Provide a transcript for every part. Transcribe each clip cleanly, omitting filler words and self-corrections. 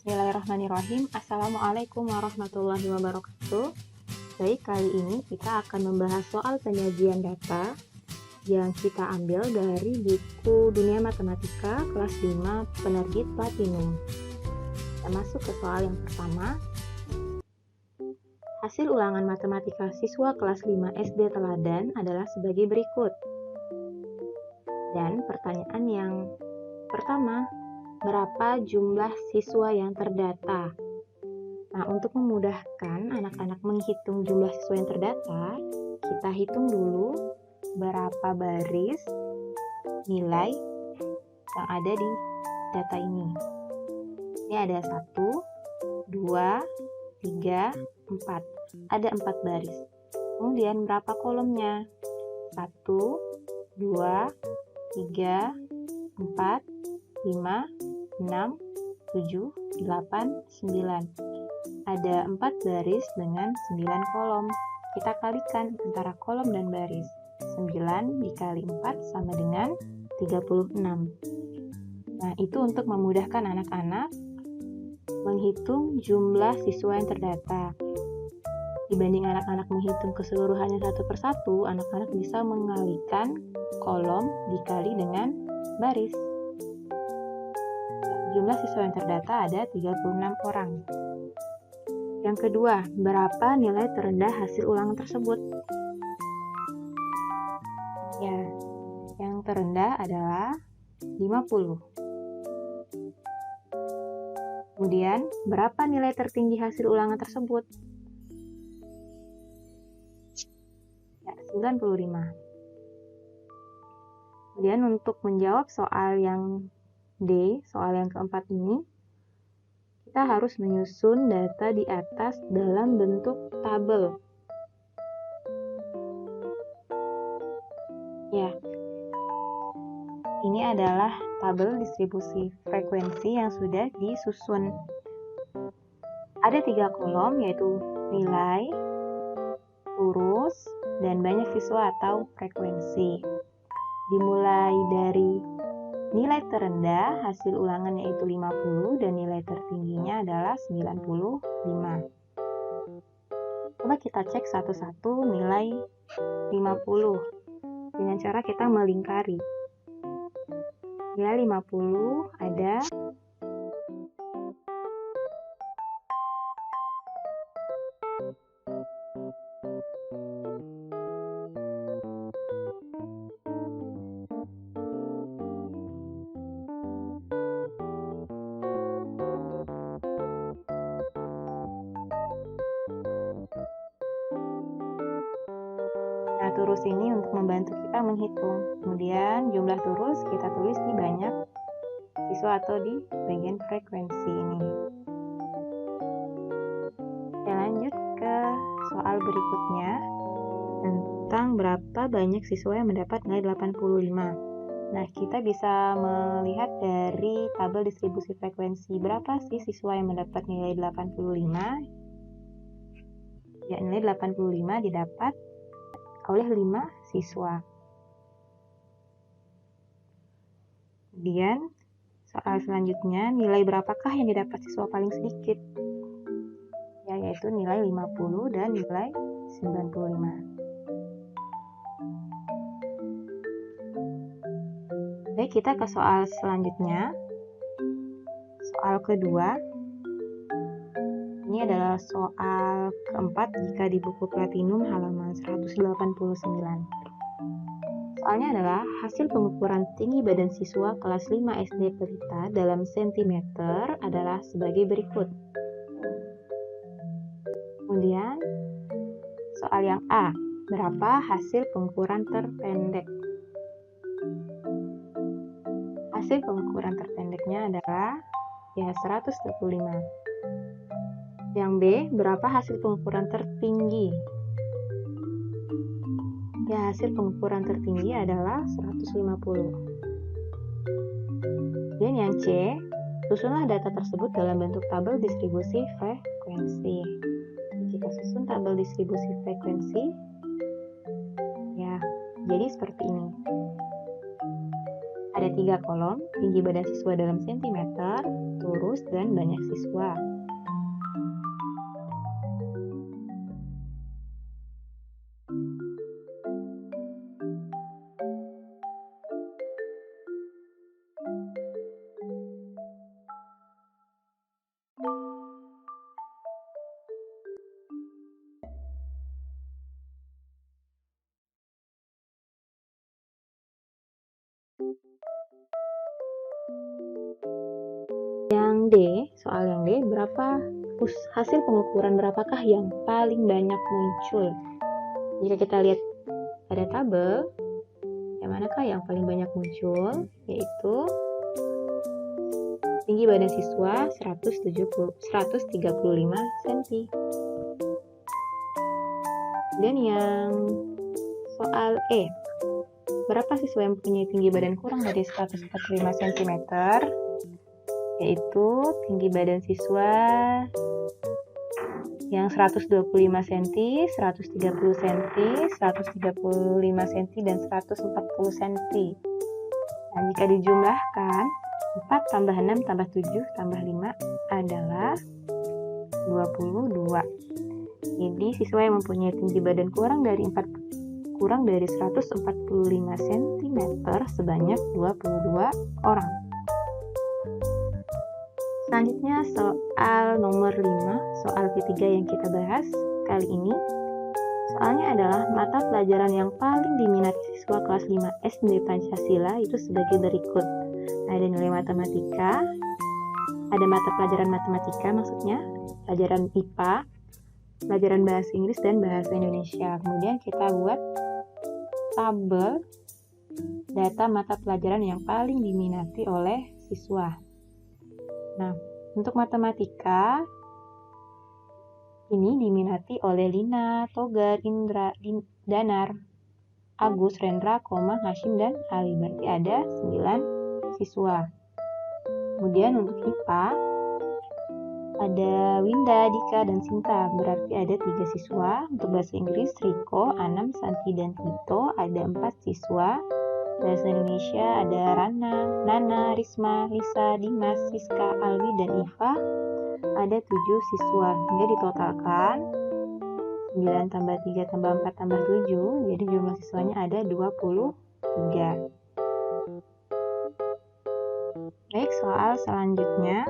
Bismillahirrahmanirrahim. Assalamualaikum warahmatullahi wabarakatuh. Baik, kali ini kita akan membahas soal penyajian data yang kita ambil dari buku Dunia Matematika kelas 5 penerbit Platinum. Kita masuk ke soal yang pertama. Hasil ulangan matematika siswa kelas 5 SD Teladan adalah sebagai berikut. Dan pertanyaan yang pertama, berapa jumlah siswa yang terdata? Nah, untuk memudahkan anak-anak menghitung jumlah siswa yang terdata, kita hitung dulu berapa baris nilai yang ada di data ini. Ini ada 1, 2, 3, 4. Ada 4 baris. Kemudian berapa kolomnya? 1, 2, 3, 4, 5, 6, 7, 8, 9. Ada 4 baris dengan 9 kolom. Kita kalikan antara kolom dan baris. 9 dikali 4 sama dengan 36. Nah, itu untuk memudahkan anak-anak menghitung jumlah siswa yang terdata. Dibanding anak-anak menghitung keseluruhannya satu persatu, anak-anak bisa mengalihkan kolom dikali dengan baris. Jumlah siswa yang terdata ada 36 orang. Yang kedua, berapa nilai terendah hasil ulangan tersebut? Ya, yang terendah adalah 50. Kemudian, berapa nilai tertinggi hasil ulangan tersebut? Ya, 95. Kemudian untuk menjawab soal yang D, soal yang keempat ini, kita harus menyusun data di atas dalam bentuk tabel. Ya, ini adalah tabel distribusi frekuensi yang sudah disusun. Ada 3 kolom, yaitu nilai, urus, dan banyak siswa atau frekuensi. Dimulai dari nilai terendah hasil ulangan yaitu 50 dan nilai tertingginya adalah 95. Coba kita cek satu-satu nilai 50 dengan cara kita melingkari. Nilai 50 ada turus ini untuk membantu kita menghitung. Kemudian jumlah turus kita tulis di banyak siswa atau di bagian frekuensi ini. Kita lanjut ke soal berikutnya tentang berapa banyak siswa yang mendapat nilai 85. Nah, kita bisa melihat dari tabel distribusi frekuensi berapa sih siswa yang mendapat nilai 85. Ya, nilai 85 didapat oleh 5 siswa. Kemudian soal selanjutnya, nilai berapakah yang didapat siswa paling sedikit? Ya, yaitu nilai 50 dan nilai 95. Baik, kita ke soal selanjutnya. Soal kedua. Ini adalah soal keempat jika di buku Platinum halaman 189. Soalnya adalah hasil pengukuran tinggi badan siswa kelas 5 SD Pelita dalam sentimeter adalah sebagai berikut. Kemudian soal yang A, berapa hasil pengukuran terpendek? Hasil pengukuran terpendeknya adalah ya 125. Yang B, berapa hasil pengukuran tertinggi? Ya, hasil pengukuran tertinggi adalah 150. Dan yang C, susunlah data tersebut dalam bentuk tabel distribusi frekuensi. Kita susun tabel distribusi frekuensi. Ya, jadi seperti ini. Ada 3 kolom, tinggi badan siswa dalam sentimeter, lurus dan banyak siswa. Yang D, soal yang D, hasil pengukuran berapakah yang paling banyak muncul? Jika kita lihat pada tabel, yang manakah yang paling banyak muncul? Yaitu tinggi badan siswa 135 cm. Dan yang soal E, berapa siswa yang mempunyai tinggi badan kurang dari 145 cm? Yaitu tinggi badan siswa yang 125 cm, 130 cm, 135 cm, dan 140 cm. Nah, jika dijumlahkan, 4 tambah 6 tambah 7 tambah 5 adalah 22. Jadi, siswa yang mempunyai tinggi badan kurang dari 145 cm sebanyak 22 orang. Selanjutnya soal nomor 5, soal ketiga yang kita bahas kali ini. Soalnya adalah mata pelajaran yang paling diminati siswa kelas 5 SD Pancasila itu sebagai berikut. Ada nilai matematika, ada mata pelajaran matematika maksudnya, pelajaran IPA, pelajaran bahasa Inggris dan bahasa Indonesia. Kemudian kita buat tabel data mata pelajaran yang paling diminati oleh siswa. Nah, untuk matematika ini diminati oleh Lina, Togar, Indra, Danar, Agus, Rendra, Hashim, dan Ali. Berarti ada 9 siswa. Kemudian untuk IPA ada Winda, Dika, dan Sinta. Berarti ada 3 siswa. Untuk bahasa Inggris, Riko, Anam, Santi, dan Tito ada 4 siswa. Bahasa Indonesia ada Rana, Nana, Risma, Lisa, Dimas, Siska, Alwi, dan Iva ada 7 siswa. Hingga ditotalkan 9 tambah 3 tambah 4 tambah 7, jadi jumlah siswanya ada 23. Baik, soal selanjutnya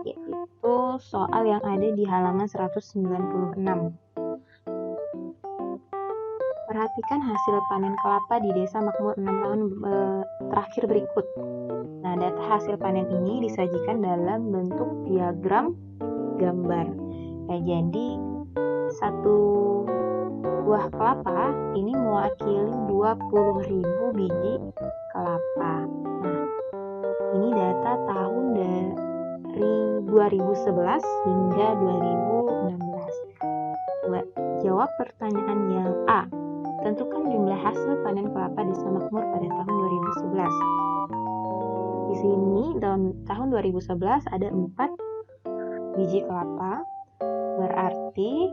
yaitu soal yang ada di halaman 196. Perhatikan hasil panen kelapa di Desa Makmur 6 tahun terakhir berikut. Nah, data hasil panen ini disajikan dalam bentuk diagram gambar. Ya, jadi satu buah kelapa ini mewakili 20.000 biji kelapa. Nah, ini data tahun dari 2011 hingga 2016. Coba jawab pertanyaan yang A. Tentukan jumlah hasil panen kelapa Desa Makmur pada tahun 2011. Di sini tahun 2011 ada 4 biji kelapa. Berarti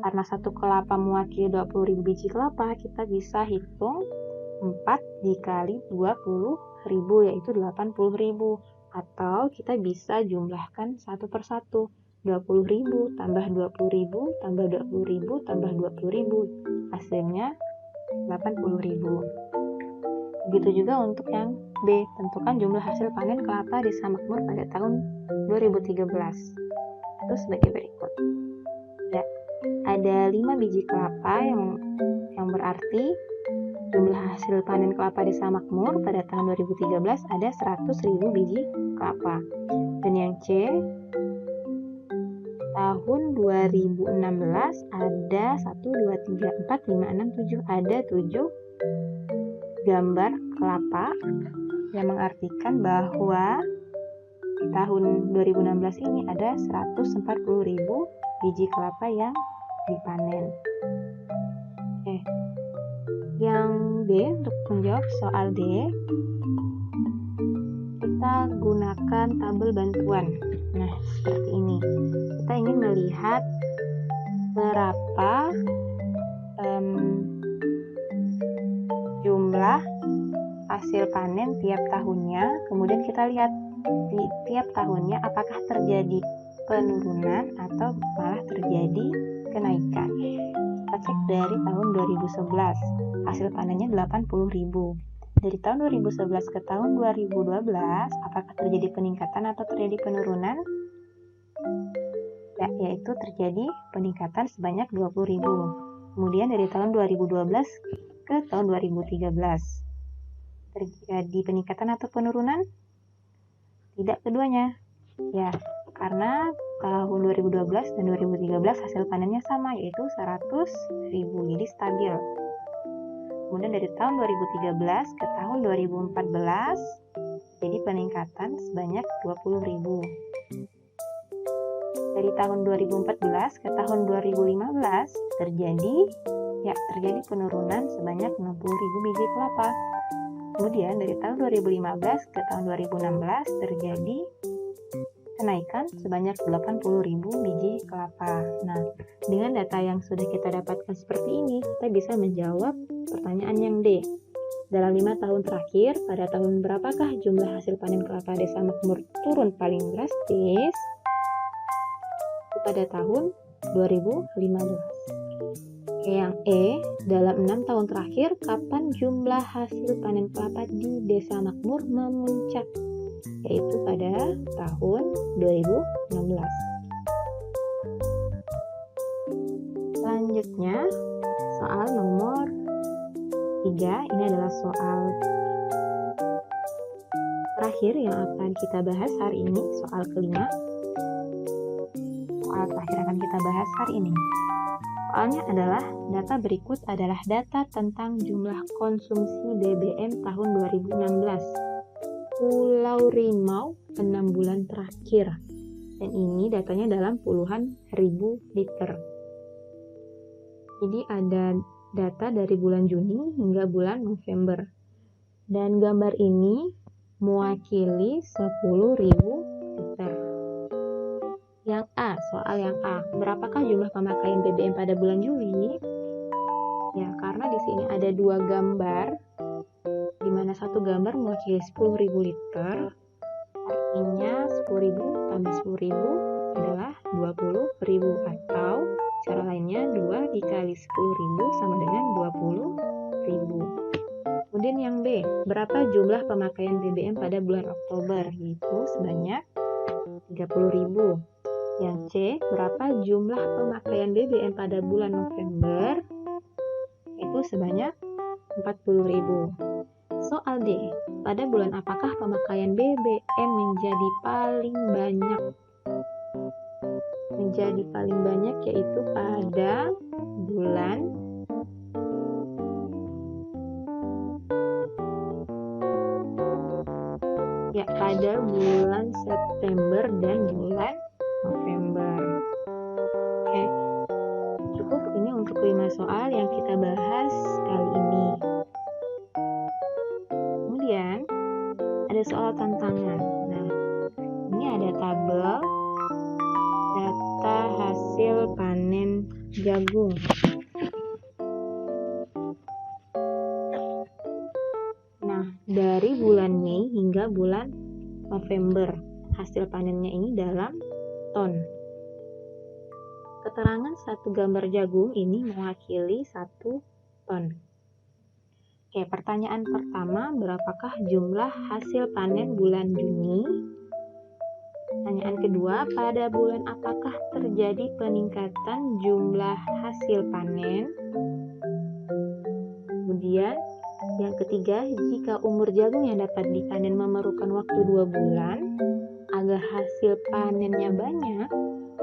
karena satu kelapa mewakili 20.000 biji kelapa, kita bisa hitung 4 dikali 20.000 yaitu 80.000. Atau kita bisa jumlahkan satu persatu. 20.000 tambah 20.000 tambah 20.000 tambah 20.000, hasilnya 80.000. Begitu juga untuk yang B, tentukan jumlah hasil panen kelapa Desa Makmur pada tahun 2013. Itu sebagai berikut. Ya, ada 5 biji kelapa yang berarti jumlah hasil panen kelapa Desa Makmur pada tahun 2013 ada 100.000 biji kelapa. Dan yang C, tahun 2016 ada 1, 2, 3, 4, 5, 6, 7. Ada 7 gambar kelapa yang mengartikan bahwa di tahun 2016 ini ada 140.000 biji kelapa yang dipanen. Oke. Yang D, untuk menjawab soal D, kita gunakan tabel bantuan. Nah, seperti ini. Kita ingin melihat berapa jumlah hasil panen tiap tahunnya, kemudian kita lihat di tiap tahunnya apakah terjadi penurunan atau malah terjadi kenaikan. Kita cek dari tahun 2011, hasil panennya 80.000. Dari tahun 2011 ke tahun 2012, apakah terjadi peningkatan atau terjadi penurunan? Ya, yaitu terjadi peningkatan sebanyak 20.000. Kemudian dari tahun 2012 ke tahun 2013, terjadi peningkatan atau penurunan? Tidak keduanya. Ya, karena tahun 2012 dan 2013 hasil panennya sama, yaitu 100.000, jadi stabil. Kemudian dari tahun 2013 ke tahun 2014 jadi peningkatan sebanyak 20.000. Dari tahun 2014 ke tahun 2015 terjadi penurunan sebanyak 60.000 biji kelapa. Kemudian dari tahun 2015 ke tahun 2016 terjadi kenaikan sebanyak 80.000 biji kelapa. Nah, dengan data yang sudah kita dapatkan seperti ini, kita bisa menjawab pertanyaan yang D. Dalam 5 tahun terakhir, pada tahun berapakah jumlah hasil panen kelapa Desa Makmur turun paling drastis? Pada tahun 2015. Yang E, dalam 6 tahun terakhir, kapan jumlah hasil panen kelapa di Desa Makmur memuncak? Yaitu pada tahun 2016. Selanjutnya, soal nomor 3, ini adalah soal terakhir yang akan kita bahas hari ini, soal kelima. Soal terakhir akan kita bahas hari ini. Soalnya adalah, data berikut adalah data tentang jumlah konsumsi BBM tahun 2016. Pulau Rimau 6 bulan terakhir. Dan ini datanya dalam puluhan ribu liter. Jadi ada data dari bulan Juni hingga bulan November. Dan gambar ini mewakili 10.000 liter. Yang A, soal yang A. Berapakah jumlah pemakaian BBM pada bulan Juli? Ya, karena di sini ada 2 gambar, di mana satu gambar mewakili 10.000 liter, artinya 10.000 tambah 10.000 adalah 20.000, atau cara lainnya 2 dikali 10.000 sama dengan 20.000. Kemudian yang B, berapa jumlah pemakaian BBM pada bulan Oktober? Yaitu sebanyak 30.000. Yang C, berapa jumlah pemakaian BBM pada bulan November? Itu sebanyak 40.000. Soal D, pada bulan apakah pemakaian BBM menjadi paling banyak? Menjadi paling banyak yaitu pada bulan September dan bulan November. Oke, cukup ini untuk 5 soal yang kita bahas kali ini. Kemudian ada soal tantangan. Nah, ini ada tabel data hasil panen jagung. Nah, dari bulan Mei hingga bulan November, hasil panennya ini dalam ton. Keterangan satu gambar jagung ini mewakili 1 ton. Oke, pertanyaan pertama, berapakah jumlah hasil panen bulan Juni? Pertanyaan kedua, pada bulan apakah terjadi peningkatan jumlah hasil panen? Kemudian, yang ketiga, jika umur jagung yang dapat dipanen memerlukan waktu 2 bulan, agar hasil panennya banyak,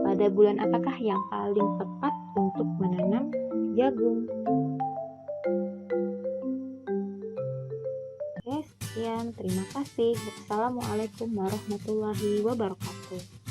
pada bulan apakah yang paling tepat untuk menanam jagung? Oke, sekian. Terima kasih. Wassalamualaikum warahmatullahi wabarakatuh.